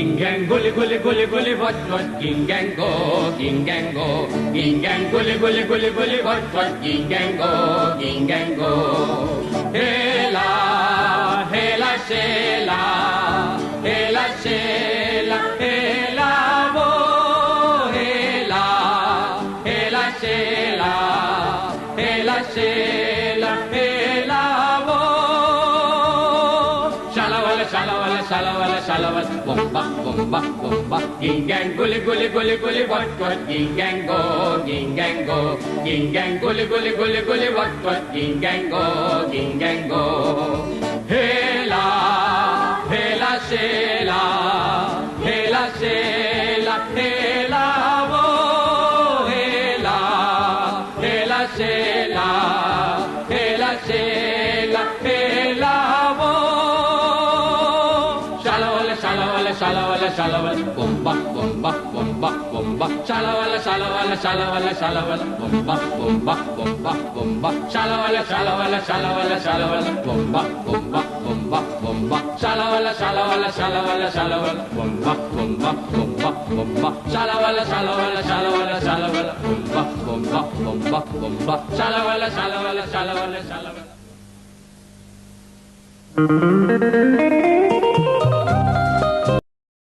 ging gang gully gully gully gully what ging gang go ging gang go ging gang gully gully gully gully what ging gang go hela hela shela hela shela hela bo hela hela shela hela shela hela bo shalawala shalawala shalawala shalawala bomba ging gang gully gully gully gully what ging gang go ging gang gully gully gully gully what ging gang go hela hela shela hela shela hela bo hela hela shela hela shela hela bo shalawala shalawala shalawala shalawala bomba shalawala shalawala shalawala shalawala bomba shalawala shalawala shalawala shalawala bomba shalawala shalawala shalawala shalawala bomba shalawala shalawala shalawala shalawala bomba shalawala shalawala shalawala shalawala